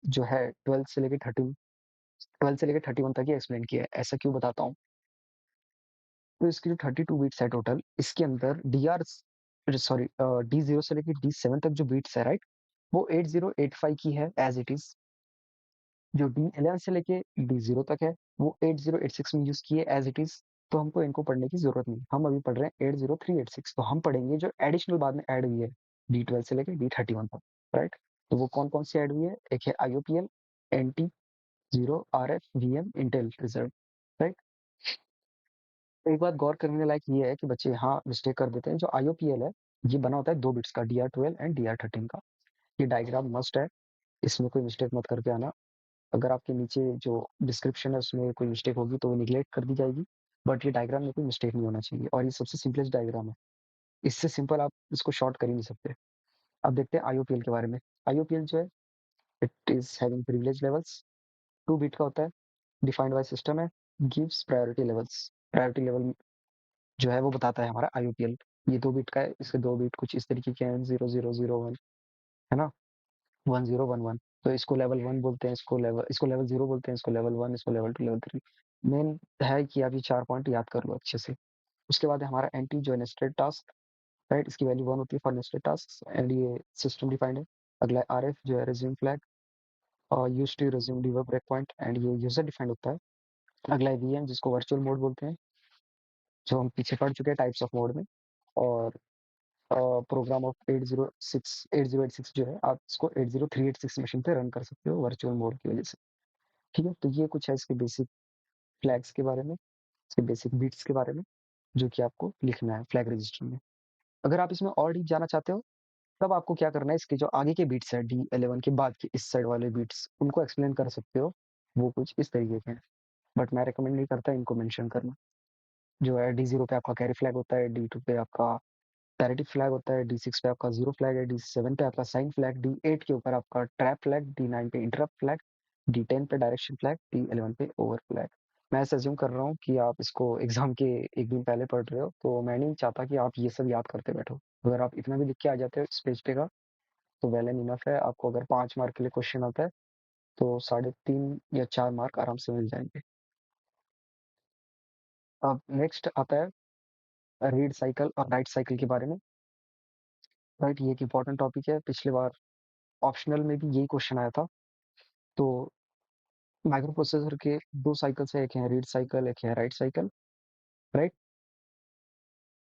जो है 12 से लेकर 31 तक ही एक्सप्लेन किया है। ऐसा क्यों बताता हूँ, तो इसकी जो 32 बिट्स है टोटल, इसके अंदर D0 से लेकर D7 तक जो बिट्स है राइट, वो 8085 की है एज इट इज। जो D11 से लेके D0 तक है वो 8086 में यूज की है एज इट इज। तो हमको इनको पढ़ने की जरूरत नहीं, हम अभी पढ़ रहे हैं 80386। तो हम पढ़ेंगे जो एडिशनल बाद में ऐड हुई है D12 से लेकर D31 तक, राइट। तो वो कौन कौन सी ऐड हुई है, एक है IOPL, NT, 0, RF, VM, Intel reserve, right. एक बात गौर करने लायक ये है कि बच्चे यहाँ मिस्टेक कर देते हैं। जो IOPL है ये बना होता है 2 बिट्स का, DR12 एंड DR13 का। ये डायग्राम मस्ट है, इसमें कोई मिस्टेक मत करके आना। अगर आपके नीचे जो डिस्क्रिप्शन है उसमें कोई मिस्टेक होगी तो वो निगलेक्ट कर दी जाएगी, बट ये डायग्राम में कोई मिस्टेक नहीं होना चाहिए, और ये सबसे सिंपलेस्ट डायग्राम है। इससे सिंपल आप इसको शॉर्ट कर ही नहीं सकते। अब देखते हैं IOPL के बारे में। IOPL जो है it is having privilege levels, 2 bit का होता है, डिफाइंड बाय सिस्टम है, gives priority levels. Priority level जो है वो बताता है हमारा IOPL। ये 2 बिट का है, इसके 2 बिट कुछ इस तरीके के हैं, 0001, है ना, 1011। तो इसको लेवल 1 बोलते हैं, इसको लेवल 0 बोलते हैं, इसको लेवल 1, इसको लेवल 2, लेवल 3। मेन है कि आप ये 4 पॉइंट याद कर लो अच्छे से। उसके बाद है हमारा एंटी जो है नेस्टेड टास्क, राइट। इसकी वैल्यू 1 होती है फॉर नेस्टेड टास्क एंड ये सिस्टम डिफाइंड है। अगला RF जो है रिज्यूम फ्लैग, और use to resume debug break point and ये यूजर डिफाइंड होता है। अगला है VM जिसको वर्चुअल मोड बोलते हैं, जो हम पीछे पढ़ चुके हैं टाइप्स ऑफ मोड में। और प्रोग्राम ऑफ 8086 जो है आप इसको 80386 मशीन पे रन कर सकते हो वर्चुअल मोड की वजह से। ठीक है, तो ये कुछ है इसके बेसिक फ्लैग्स के बारे में, इसके बेसिक बिट्स के बारे में, जो कि आपको लिखना है फ्लैग रजिस्टर में। अगर आप इसमें और डीप जाना चाहते हो तब आपको क्या करना है, इसके जो आगे के बीट्स है D11 के बाद के इस साइड वाले बीट्स उनको एक्सप्लेन कर सकते हो। वो कुछ इस तरीके के हैं, बट मैं रिकमेंड नहीं करता इनको मेंशन करना। जो है D0 पे आपका कैरी फ्लैग होता है, D2 पे आपका पैरिटी फ्लैग होता है, D6 पे आपका जीरो फ्लैग है, D7 पे आपका साइन फ्लैग, D8 के ऊपर आपका ट्रैप फ्लैग, D9 पे इंटरप्ट फ्लैग, D10 पे डायरेक्शन फ्लैग, D11 पे ओवर फ्लैग। मैं ऐसा अज्यूम कर रहा हूँ कि आप इसको एग्जाम के एक दिन पहले पढ़ रहे हो, तो मैं नहीं चाहता कि आप ये सब याद करते बैठो। अगर आप इतना भी लिख के आ जाते हो इस पेज पे का तो वेल एंड इनफ है। आपको अगर 5 मार्क के लिए क्वेश्चन आता है तो 3.5 या 4 मार्क आराम से मिल जाएंगे। अब नेक्स्ट आता है रीड साइकिल और राइट साइकिल के बारे में। राइट, ये एक इंपॉर्टेंट टॉपिक है, पिछले बार ऑप्शनल में भी यही क्वेश्चन आया था। तो माइक्रो प्रोसेसर के 2 साइकिल्स है, एक है रीड साइकिल, एक है राइट साइकिल, राइट।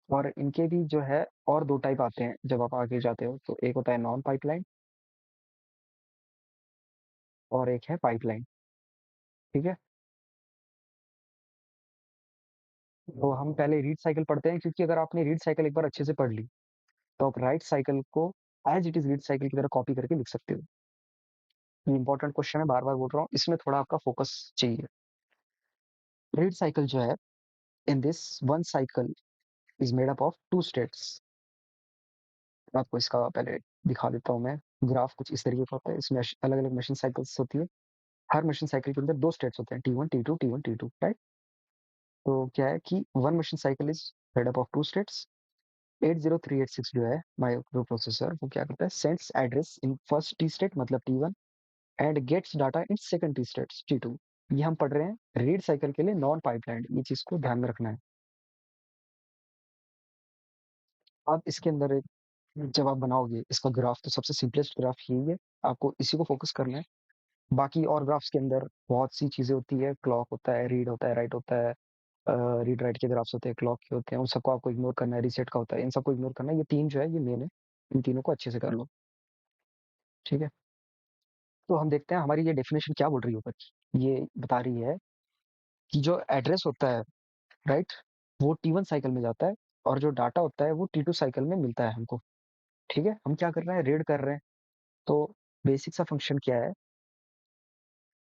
और इनके भी जो है और 2 टाइप आते हैं जब आप आगे जाते हो, तो एक होता है नॉन पाइपलाइन और एक है पाइपलाइन। ठीक है, तो हम पहले रीड साइकिल पढ़ते हैं, क्योंकि अगर आपने रीड साइकिल एक बार अच्छे से पढ़ ली तो आप राइट साइकिल को as it is read cycle की तरह कॉपी करके लिख सकते हो। ये इंपॉर्टेंट क्वेश्चन है, बार बार बोल रहा हूँ, इसमें थोड़ा आपका फोकस चाहिए। रीड साइकिल जो है, in this one cycle is made up of 2 states. आपको इसका पहले दिखा देता हूँ मैं। ग्राफ कुछ इस तरीके का होता है, इसमें अलग अलग मशीन साइकिल्स होती है। हर मशीन साइकिल के अंदर 2 स्टेट्स होते हैं, T1 T2 T1 T2, right. तो क्या है कि one machine cycle is made up of 2 states. 80386 जो है माइक्रो प्रोसेसर, वो क्या करता है, sends address in first T state मतलब T1 and gets data in second T state T2। ये हम पढ़ रहे हैं रीड साइकिल के लिए नॉन पाइपलाइन, ये चीज को ध्यान में रखना है। अब इसके अंदर एक, जब आप बनाओगे इसका ग्राफ तो सबसे सिंपलेस्ट ग्राफ यही है, आपको इसी को फोकस करना है। बाकी और ग्राफ्स के अंदर बहुत सी चीजें होती है, क्लॉक होता है, रीड होता है, राइट होता है, रीड राइट के ग्राफ्स होते हैं, क्लॉक के होते हैं, उन सबको आपको इग्नोर करना है, रीसेट का होता है, इन सबको इग्नोर करना है। ये 3 जो है ये मेन है, इन तीनों को अच्छे से कर लो। ठीक है, तो हम देखते हैं हमारी ये डेफिनेशन क्या बोल रही है ऊपर। ये बता रही है कि जो एड्रेस होता है, राइट, वो T1 साइकिल में जाता है और जो डाटा होता है वो T2 साइकिल में मिलता है हमको। ठीक है? हम क्या कर रहे हैं, रीड कर रहे हैं। तो बेसिक सा फंक्शन क्या है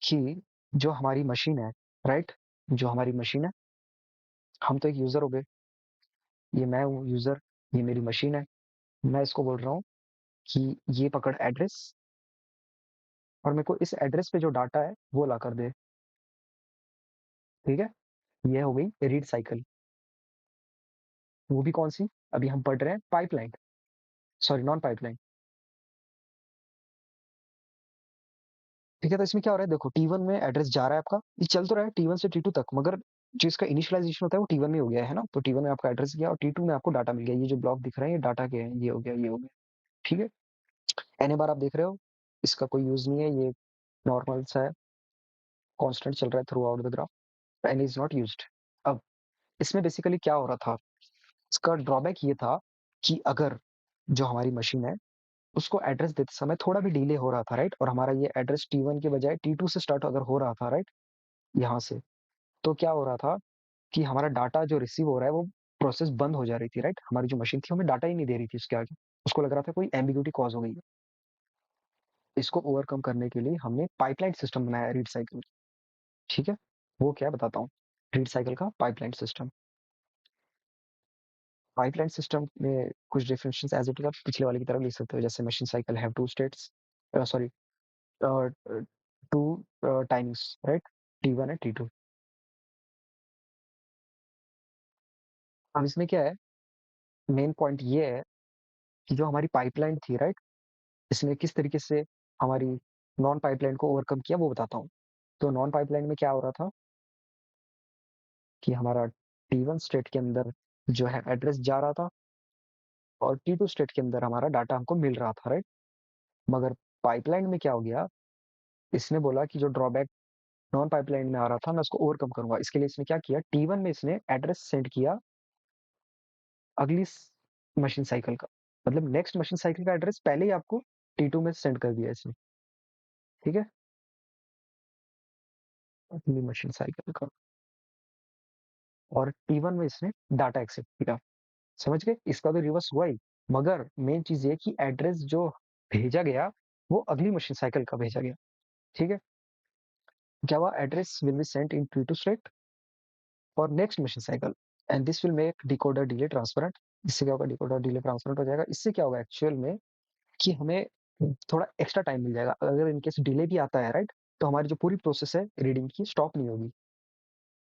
कि जो हमारी मशीन है, राइट? जो हमारी मशीन है, हम तो एक यूज़र हो गए। ये मैं हूँ यूज़र, ये मेरी मशीन है। मैं इसको बोल रहा हूँ कि ये पकड़ एड्रेस और मेरे को इस एड्रेस पे जो डाटा है वो ला कर दे। ठीक है? ये हो गई रीड साइकिल। वो भी कौन-सी? अभी हम पढ़ रहे हैं पाइपलाइन, सॉरी नॉन पाइपलाइन। ठीक है? तो इसमें क्या हो रहा है देखो, T1 में एड्रेस जा रहा है आपका, ये चल तो रहा है T1 से T2 तक, मगर जो इसका इनिशियलाइज़ेशन होता है वो T1 में हो गया है ना? तो T1 में आपका एड्रेस गया और T2 में आपको डाटा मिल गया। ये जो ब्लॉक दिख रहे हैं ये डाटा के हैं, ये हो गया, ये हो गया। ठीक है? एन बार आप देख रहे हो, इसका कोई यूज़ नहीं है, ये नॉर्मल सा है, कांस्टेंट चल रहा है throughout the graph, N is not used. अब इसमें बेसिकली क्या हो रहा था, इसका ड्रॉबैक ये था कि अगर जो हमारी मशीन है, उसको एड्रेस देते समय थोड़ा भी डिले हो रहा था, राइट? और हमारा ये एड्रेस T1 के बजाय T2 से स्टार्ट अगर हो रहा था, राइट? यहाँ से, तो क्या हो रहा था कि हमारा डाटा जो रिसीव हो रहा है वो प्रोसेस बंद हो जा रही थी, राइट? हमारी जो मशीन थी हमें डाटा ही नहीं दे रही थी उसके आगे। उसको लग रहा था कोई एम्बिग्यूटी कॉज़ हो गई है। इसको ओवरकम करने के लिए हमने पाइपलाइन सिस्टम बनाया रीड साइकिल। ठीक है? वो क्या है बताता हूँ। रीड साइकिल का पाइपलाइन सिस्टम। पाइपलाइन सिस्टम में कुछ डिफरेंशिएशंस एज़ इट इज़ आप पिछले वाले की तरह लिख सकते हो, जैसे machine cycle have 2 states, sorry, a, 2 timings, right? T1 and T2। अब इसमें क्या है, मेन पॉइंट ये है कि जो हमारी पाइपलाइन थी, राइट? इसने किस तरीके से हमारी नॉन पाइपलाइन को ओवरकम किया वो बताता हूँ। तो नॉन पाइपलाइन में क्या हो रहा था कि हमारा T1 स्टेट के अंदर जो है एड्रेस जा रहा था और T2 स्टेट के अंदर हमारा डाटा हमको मिल रहा था, राइट? मगर पाइपलाइन में क्या हो गया, इसने बोला कि जो ड्रॉबैक नॉन पाइपलाइन में आ रहा था मैं उसको ओवरकम करूँगा। इसके लिए इसने क्या किया, T1 में इसने एड्रेस सेंड किया अगली मशीन साइकिल का। मतलब नेक्स्ट मशीन साइकिल का एड्रेस पहले ही आपको T2 में सेंड कर दिया इसने। ठीक है? अगली मशीन साइकिल का, और T1 में इसने डाटा एक्सेप्ट किया। समझ गए? इसका तो रिवर्स हुआ ही, मगर मेन चीज़ ये है कि एड्रेस जो भेजा गया, वो अगली मशीन साइकिल का भेजा गया। ठीक है? क्या हुआ, address will be sent in T2 state for next machine cycle and this will make decoder delay transparent. इससे क्या होगा, डिकोडर डिले ट्रांसपेरेंट हो जाएगा। इससे क्या होगा एक्चुअल में कि हमें थोड़ा एक्स्ट्रा टाइम मिल जाएगा। अगर इन केस डिले भी आता है, राइट? तो हमारी जो पूरी प्रोसेस है रीडिंग की स्टॉप नहीं होगी।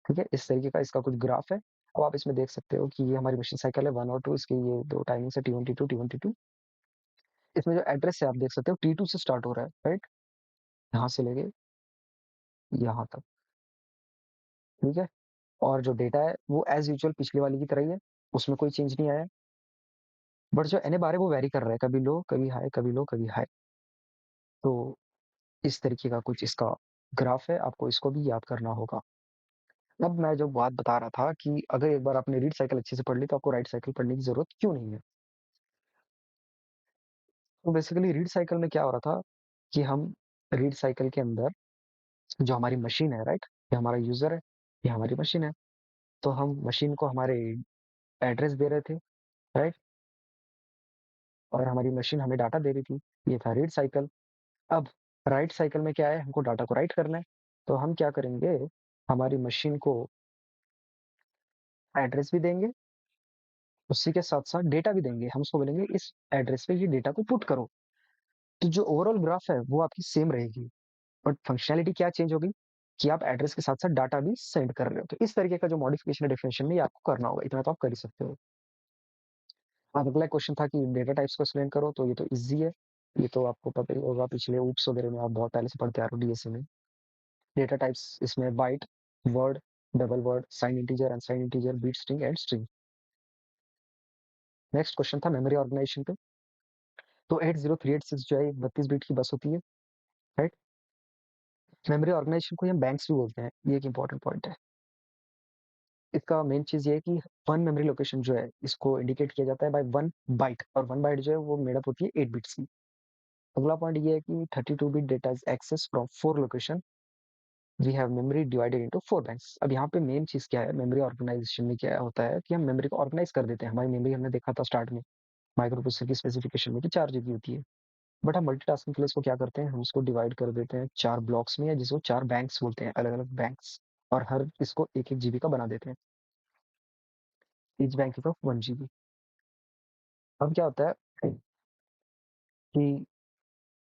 ठीक है? इस तरीके का इसका कुछ ग्राफ है। अब आप इसमें देख सकते हो कि ये हमारी मशीन साइकिल है 1 और 2, इसकी ये 2 टाइमिंग्स है T1 T2 T1 T2। इसमें जो एड्रेस है आप देख सकते हो T2 से स्टार्ट हो रहा है, राइट? यहाँ से लेके यहाँ तक, ठीक है? और जो डेटा है वो एज़ यूजुअल पिछली वाली की तरह ही है, उसमें कोई चेंज नहीं आया है। बट जो एन बार है वो वेरी कर रहा है, कभी लो, कभी हाई, कभी लो, कभी हाई। तो इस तरीके का कुछ इसका ग्राफ है, आपको इसको भी याद करना होगा। अब मैं जो बात बता रहा था कि अगर एक बार आपने रीड साइकिल अच्छे से पढ़ ली तो आपको राइट साइकिल पढ़ने की ज़रूरत क्यों नहीं है? तो बेसिकली रीड साइकिल में क्या हो रहा था कि हम रीड साइकिल के अंदर जो हमारी मशीन है, राइट? ये हमारा यूज़र है, ये हमारी मशीन है। तो हम मशीन को हमारे एड्रेस दे रहे थे, राइट? और हमारी मशीन हमें डाटा दे रही थी। ये था रीड साइकिल। अब राइट साइकिल में क्या है, हमको डाटा को राइट करना है। तो हम क्या करेंगे, हमारी मशीन को एड्रेस भी देंगे, उसी के साथ-साथ डेटा भी देंगे। हम उसको बोलेंगे इस एड्रेस पे ये डेटा को पुट करो। तो जो ओवरऑल ग्राफ है वो आपकी सेम रहेगी। बट फंक्शनैलिटी क्या चेंज होगी कि आप एड्रेस के साथ-साथ डाटा भी सेंड कर रहे हो। तो इस तरीके का जो मॉडिफिकेशन है डेफिनिशन में ये आपको करना होगा। इतना तो आप कर ही सकते हो। अब अगला क्वेश्चन था कि डेटा टाइप्स को एक्सप्लेन करो, तो ये तो ईज़ी है। ये तो आपको पता ही होगा, पिछले ऊप्स वगैरह में आप बहुत पहले से पढ़ते आ रहे हो डीएसए में। डेटा टाइप्स इसमें byte, word, double word, sign integer, unsigned integer, bit string and string. Next question था मेमोरी ऑर्गेनाइजेशन पे। तो 80386 जो है 32 बिट की बस होती है, राइट? मेमोरी ऑर्गेनाइजेशन को हम बैंक्स भी बोलते हैं। ये एक इंपॉर्टेंट पॉइंट है। इसका मेन चीज़ ये है कि वन मेमोरी लोकेशन जो है इसको इंडिकेट किया जाता है बाय 1 बाइट, और 1 बाइट जो है वो मेड अप होती है 8 बिट्स की। अगला पॉइंट ये है कि 32 bit data is access from 4 location we have memory divided into 4 banks. अब यहाँ पे मेन चीज़ क्या है, मेमोरी ऑर्गेनाइजेशन में क्या होता है कि हम मेमोरी को ऑर्गेनाइज कर देते हैं। हमारी मेमोरी हमने देखा था स्टार्ट में माइक्रो प्रोसेसर की स्पेसिफिकेशन में कि 4 जीबी होती है। बट हम मल्टीटास्किंग के लिए इसको क्या करते हैं, हम इसको डिवाइड कर देते हैं 4 ब्लॉक्स में, या जिसको 4 बैंक्स बोलते हैं, अलग-अलग बैंक्स। और हर इसको 1-1 जीबी का बना देते हैं। Each bank is of 1 GB. अब क्या होता है कि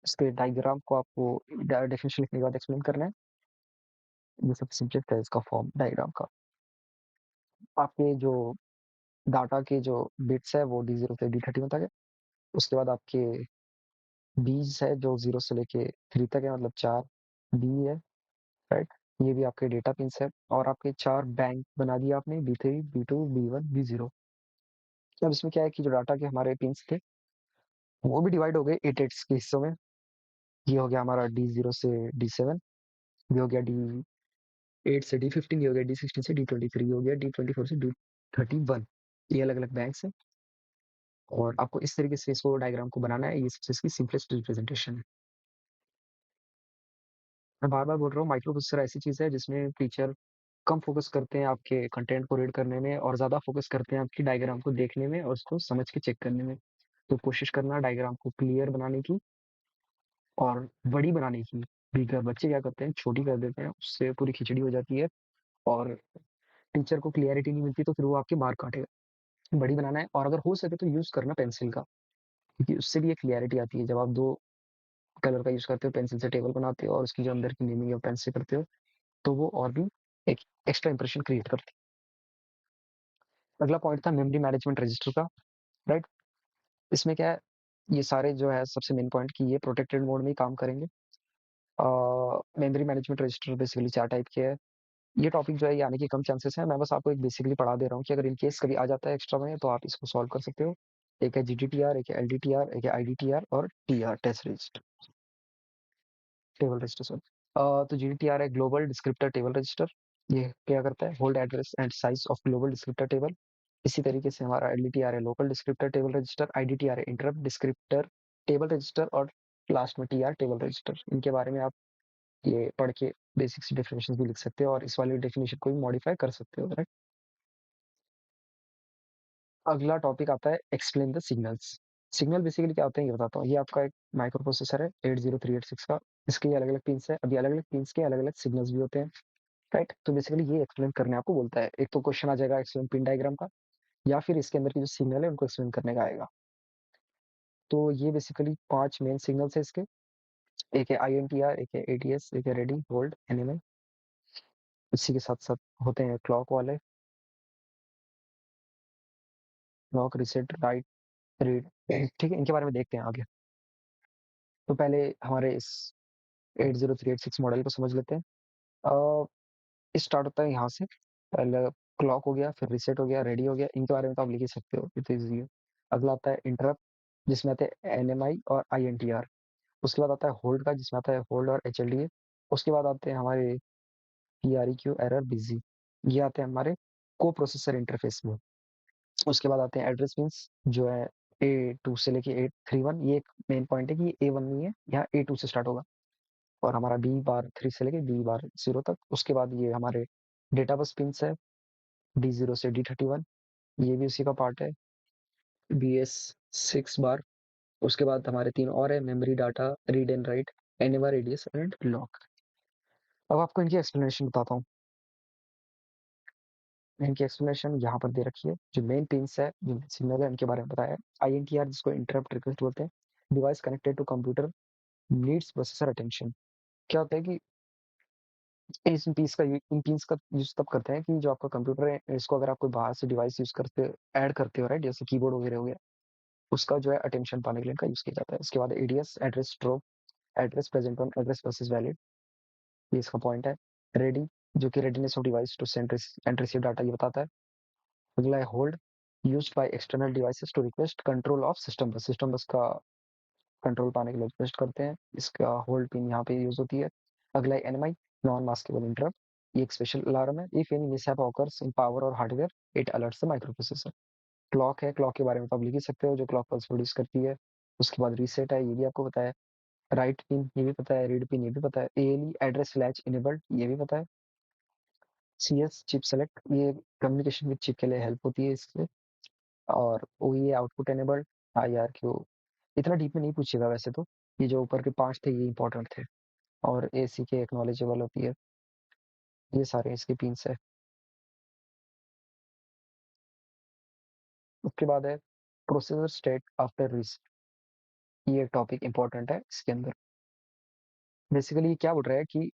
इसके डायग्राम को आपको डेफिनेशन लिखने के बाद एक्सप्लेन करना है। ये सबसे सिंपलेस्ट है इसका फॉर्म डायग्राम का। आपके जो डाटा के जो बिट्स है वो D0 से D31 तक है। उसके बाद आपके बीज है जो 0 से लेके 3 तक है, मतलब 4 बी है, राइट? ये भी आपके डेटा पिन्स है, और आपके 4 बैंक बना दिए आपने, B3, B2, B1, B0। अब इसमें क्या है कि जो डाटा के हमारे पिन्स थे, वो भी डिवाइड हो गए 8 8 के हिस्सों में। ये हो गया हमारा D0 से D7, ये हो गया D8 से D15, ये हो गया D16 से D23, ये हो गया D24 से D31। ये अलग-अलग बैंक्स हैं, और आपको इस तरीके से इसको डायग्राम को बनाना है। ये सबसे इसकी सिंपलेस्ट रिप्रेजेंटेशन है। मैं बार-बार बोल रहा हूँ, माइक्रो प्रोसेसर ऐसी चीज़ है जिसमें टीचर कम फ़ोकस करते हैं आपके कंटेंट को रीड करने में, और ज़्यादा फ़ोकस करते हैं आपकी डायग्राम को देखने में और उसको समझ के चेक करने में। तो कोशिश करना डायग्राम को क्लियर बनाने की और बड़ी बनाने की। बिगर बच्चे क्या करते हैं, छोटी कर देते हैं, उससे पूरी खिचड़ी हो जाती है, और टीचर को क्लैरिटी नहीं मिलती, तो फिर वो आपके मार्क काटेगा। बड़ी बनाना है, और अगर हो सके तो यूज़ करना पेंसिल का, क्योंकि उससे भी एक क्लैरिटी आती है। जब आप 2 कलर का यूज़ करते हो, पेंसिल से टेबल बनाते हो और उसकी जो अंदर की मीनिंग है वो पेन से करते हो, तो वो और भी एक एक्स्ट्रा इंप्रेशन क्रिएट करती है। अगला पॉइंट था मेमोरी मैनेजमेंट रजिस्टर का, राइट? इसमें क्या है, ये सारे जो है सबसे मेन पॉइंट कि ये प्रोटेक्टेड मोड में ही काम करेंगे। Memory management register basically 4 type के हैं। ये टॉपिक जो है ये आने के कम चांसेस हैं। मैं बस आपको एक बेसिकली पढ़ा दे रहा हूँ कि अगर इन केस कभी आ जाता है एक्स्ट्रा में, तो आप इसको सॉल्व कर सकते हो। एक है GDTR, एक है LDTR, एक है IDTR और TR, test register, table register sorry. तो GDTR है ग्लोबल डिस्क्रिप्टर टेबल रजिस्टर। ये क्या करता है, hold address and size of global descriptor table. इसी तरीके से हमारा LDTR है local descriptor table register, IDTR है इंटरप्ट डिस्क्रिप्टर टेबल रजिस्टर, और लास्ट में TR टेबल रजिस्टर। इनके बारे में आप ये पढ़ के बेसिक सी डेफिनेशन भी लिख सकते हो, और इस वाली डेफिनेशन को भी मॉडिफाई कर सकते हो, राइट? अगला टॉपिक आता है explain the signals. Signal basically क्या होते हैं ये बताता हूँ। ये आपका एक माइक्रो प्रोसेसर है 80386 का। इसके ये अलग-अलग पिन्स है। अब ये अलग-अलग पिन्स के अलग-अलग सिग्नल्स भी होते हैं, राइट? तो बेसिकली ये एक्सप्लेन करने आपको बोलता है। एक तो क्वेश्चन आ जाएगा एक्सप्लेन पिन डायग्राम का, या फिर इसके अंदर की जो सिग्नल है उनको एक्सप्लेन करने का आएगा। तो ये बेसिकली 5 मेन सिग्नल्स है इसके। एक है INTR, एक है ATS, एक है रेडी, होल्ड, NMI। इसी के साथ-साथ होते हैं क्लॉक वाले, क्लॉक, रीसेट, राइट, रीड। ठीक है, इनके बारे में देखते हैं आगे। तो पहले हमारे इस 80386 मॉडल को समझ लेते हैं। स्टार्ट होता है यहाँ से। पहले क्लॉक हो गया, फिर रीसेट हो गया, रेडी हो गया। इनके बारे में तो आप लिख ही सकते हो, ये तो ईज़ी है। अगला आता है इंटरप्ट, जिसमें आते हैं NMI और INTR। उसके बाद आता है होल्ड का, जिसमें आता है होल्ड और HLDA। उसके बाद आते हैं हमारे PREQ, एरर, बिज़ी। ये आते हैं हमारे को प्रोसेसर इंटरफेस में। उसके बाद आते हैं एड्रेस मीन्स, जो है A2 से लेके A31। ये एक मेन पॉइंट है कि ये A1 नहीं है, यहाँ A2 से स्टार्ट होगा। और हमारा B बार 3 से लेके B बार 0 तक। उसके बाद ये हमारे डेटा बस पिन्स है, D0 से D31, ये भी उसी का पार्ट है। BS6 बार। उसके बाद हमारे 3 और है, memory, data, read and right, anywhere, radius and lock. अब आपको इनकी एक्सप्लेनेशन बताता हूँ। इनकी एक्सप्लेनेशन यहाँ पर दे रखी है। जो मेन पिन्स है, जो सिग्नल है, इनके बारे में बताया है। INTR, जिसको इंटरप्ट रिक्वेस्ट बोलते हैं, device connected to computer needs processor attention. क्या होता है कि इन पिन्स का यूज़ तब करते हैं कि जो आपका कंप्यूटर है, इसको अगर आप कोई बाहर से डिवाइस यूज़ करते ऐड करते हो, राइट? जैसे कीबोर्ड वगैरह हो गया, उसका जो है अटेंशन पाने के लिए इनका यूज़ किया जाता है। उसके बाद ADS, address stroke, address present on address versus valid, ये इसका पॉइंट है। रेडी, जो कि readiness of device to send and receive data, ये बताता है। अगला है hold, used by external devices to request control of system bus. System bus का कंट्रोल पाने के लिए रिक्वेस्ट करते हैं, इसका होल्ड पिन यहाँ पे यूज़ होती है। अगला है NMI, नॉन मास्केबल इंटरप्ट। ये एक स्पेशल अलार्म है। If any mishap occurs in power और hardware, it alerts the microprocessor. Clock है, क्लॉक के बारे में तो आप लिख ही सकते हो, जो क्लॉक पल्स प्रोड्यूस करती है। उसके बाद रीसेट है, ये भी आपको बताया। राइट पिन ये भी पता है, रीड पिन ये भी पता है, एएलई एड्रेस लैच इनेबल्ड ये भी पता है, सीएस चिप सेलेक्ट ये कम्युनिकेशन विद चिप के लिए हेल्प होती है इससे, और ओईए आउटपुट एनेबल्ड, आईआरक्यू इतना डीप में नहीं पूछेगा वैसे तो, ये जो ऊपर के 5 थे ये इंपॉर्टेंट थे, और एसी के एक्नॉलेजेबल होती है, ये सारे इसके पिन्स है। उसके बाद है प्रोसेसर स्टेट आफ्टर रीसेट, ये टॉपिक इंपॉर्टेंट है इसके अंदर। बेसिकली ये क्या बोल रहा है कि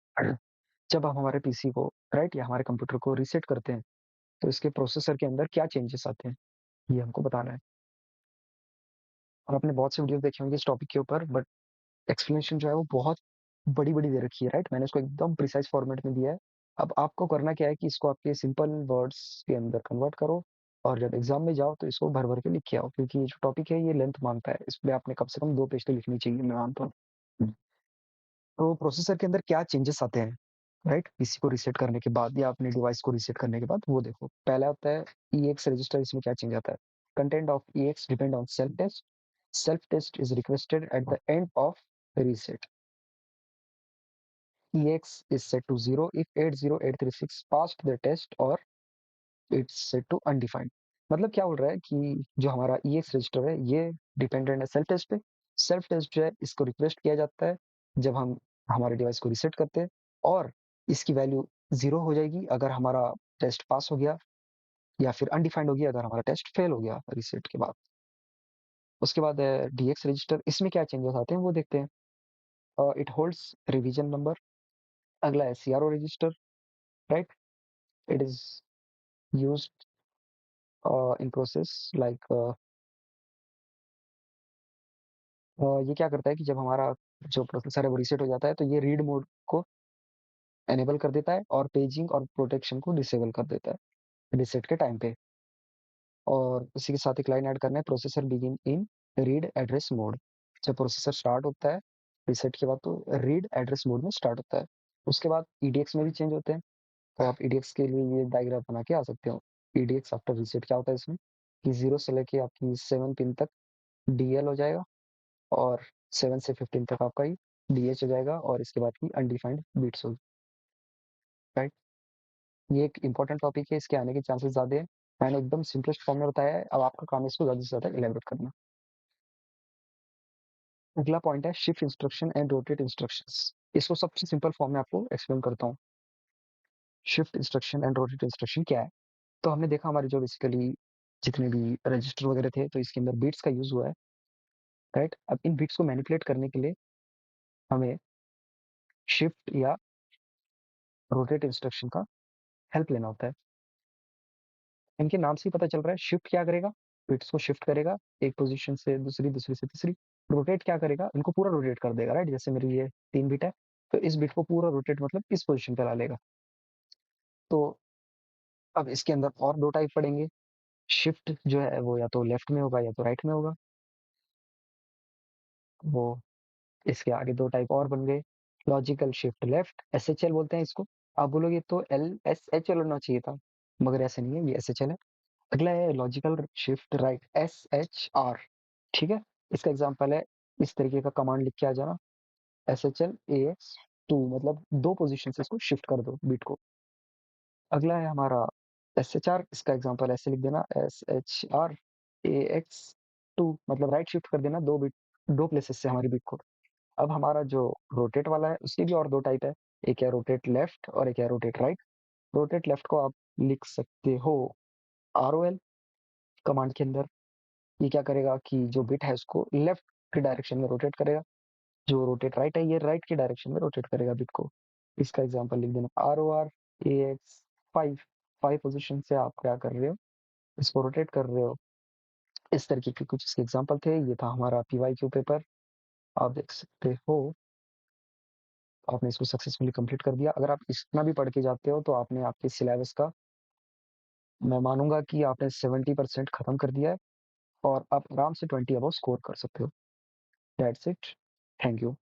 जब हम हमारे पीसी को राइट या हमारे कंप्यूटर को रीसेट करते हैं तो इसके प्रोसेसर के अंदर क्या चेंजेस आते हैं, ये हमको बताना है। और आपने बहुत से वीडियो देखे होंगे इस टॉपिक के ऊपर, बट एक्सप्लेनेशन जो है वो बहुत बड़ी बड़ी दे रखी है, राइट, मैंने इसको एकदम प्रिसाइज फॉर्मेट में दिया है। अब आपको करना क्या है कि इसको आपके सिंपल वर्ड्स के अंदर कन्वर्ट करो, और जब एग्जाम में जाओ तो इसको भर भर के लिख के आओ, क्योंकि ये जो टॉपिक है ये लेंथ मांगता है, इसमें आपने कम से कम 2 पेज तो लिखनी चाहिए मैं मानता हूँ। तो प्रोसेसर के अंदर क्या चेंजेस आते हैं, राइट, पीसी को रीसेट करने के बाद या अपने डिवाइस को रीसेट करने के बाद, वो देखो। पहला होता है ईएक्स रजिस्टर, इसमें क्या चेंज आता है, content of EX depend on self test, self test is requested at the end of reset, EX is set to 0 if 80836 passed the test or it's set to undefined। मतलब क्या बोल रहा है कि जो हमारा EX रजिस्टर है ये डिपेंडेंट है सेल्फ टेस्ट पे। सेल्फ टेस्ट जो है इसको रिक्वेस्ट किया जाता है जब हम हमारे डिवाइस को रीसेट करते हैं, और इसकी वैल्यू 0 हो जाएगी अगर हमारा टेस्ट पास हो गया, या फिर अनडिफाइंड हो गया अगर हमारा टेस्ट फेल हो गया रीसेट के बाद। उसके बाद है DX रजिस्टर, इसमें क्या चेंजेस आते हैं वो देखते हैं। It holds revision number. अगला है CRO register, right, it is used in process like ये क्या करता है कि जब हमारा जो प्रोसेसर है वो रीसेट हो जाता है तो ये रीड मोड को एनेबल कर देता है और पेजिंग और प्रोटेक्शन को डिसेबल कर देता है रीसेट के टाइम पे। और इसी के साथ एक लाइन ऐड करना है, processor begin in read address mode. जब प्रोसेसर स्टार्ट होता है रीसेट के बाद तो रीड एड्रेस मोड में स्टार्ट होता है। उसके बाद EDX में भी चेंज होते हैं, तो आप EDX के लिए ये डायग्राम बना के आ सकते हो। EDX आफ्टर रीसेट क्या होता है इसमें कि 0 से लेके आपकी 7 पिन तक DL हो जाएगा, और 7 से 15 तक आपका ये DH हो जाएगा, और इसके बाद की अनडिफाइंड बिट्स होगी, राइट। ये एक इंपॉर्टेंट टॉपिक है, इसके आने के चांसेस ज़्यादा है। मैंने एकदम सिंपलेस्ट फॉर्म में बताया है, अब आपका काम है इसको ज़्यादा से ज़्यादा इलेबोरेट करना। अगला पॉइंट है shift instruction and rotate instructions. इसको सबसे सिंपल फॉर्म में आपको एक्सप्लेन करता हूँ। Shift instruction and rotate instruction क्या है, तो हमने देखा हमारे जो बेसिकली जितने भी रजिस्टर वगैरह थे तो इसके अंदर बीट्स का यूज हुआ है, राइट। अब इन बीट्स को मैनिपुलेट करने के लिए हमें शिफ्ट या रोटेट इंस्ट्रक्शन का हेल्प लेना होता है। इनके नाम से ही पता चल रहा है, शिफ्ट क्या करेगा, बिट्स को शिफ्ट करेगा एक पोजीशन से दूसरी, दूसरी से तीसरी। रोटेट क्या करेगा, इनको पूरा रोटेट कर देगा, राइट, जैसे मेरी ये 3 बिट है तो इस बिट को पूरा रोटेट मतलब इस पोजीशन पे ला लेगा। तो अब इसके अंदर और 2 टाइप पड़ेंगे, शिफ्ट जो है वो या तो लेफ्ट में होगा या तो राइट में होगा। वो इसके आगे 2 टाइप और बन गए, लॉजिकल शिफ्ट लेफ्ट, SHL बोलते हैं इसको। आप बोलोगे तो LSHL होना चाहिए था, मगर ऐसे नहीं है, ये SHL है। अगला है लॉजिकल शिफ्ट राइट, SHR, ठीक है। इसका एग्जांपल है, इस तरीके का कमांड लिख के आ जाना, SHL AX2, मतलब 2 पोजीशन से इसको शिफ्ट कर दो बीट को। अगला है हमारा SHR, इसका एग्जांपल ऐसे लिख देना, SHRAX2, मतलब राइट शिफ्ट कर देना 2 बिट, 2 प्लेसेस से हमारी बिट को। अब हमारा जो रोटेट वाला है उसके भी और 2 टाइप है, एक है रोटेट लेफ्ट और एक है रोटेट राइट। रोटेट लेफ्ट को आप लिख सकते हो ROL कमांड के अंदर। ये क्या करेगा कि जो बिट है उसको लेफ्ट के डायरेक्शन में रोटेट करेगा, जो रोटेट राइट है ये राइट के डायरेक्शन में रोटेट करेगा बिट को। इसका एग्जांपल लिख देना, ROR AX5, 5 पोजीशन से आप क्या कर रहे हो, इसको रोटेट कर रहे हो। इस तरीके के कुछ इसके एग्जांपल थे, ये था हमारा PYQ पेपर, आप देख सकते हो। आपने इसको सक्सेसफुली कंप्लीट कर दिया। अगर आप इतना भी पढ़ के जाते हो तो आपने आपके सिलेबस का, मैं मानूंगा कि आपने 70% खत्म कर दिया है, और आप आराम से 20 अबव स्कोर कर सकते हो। That's it, thank you.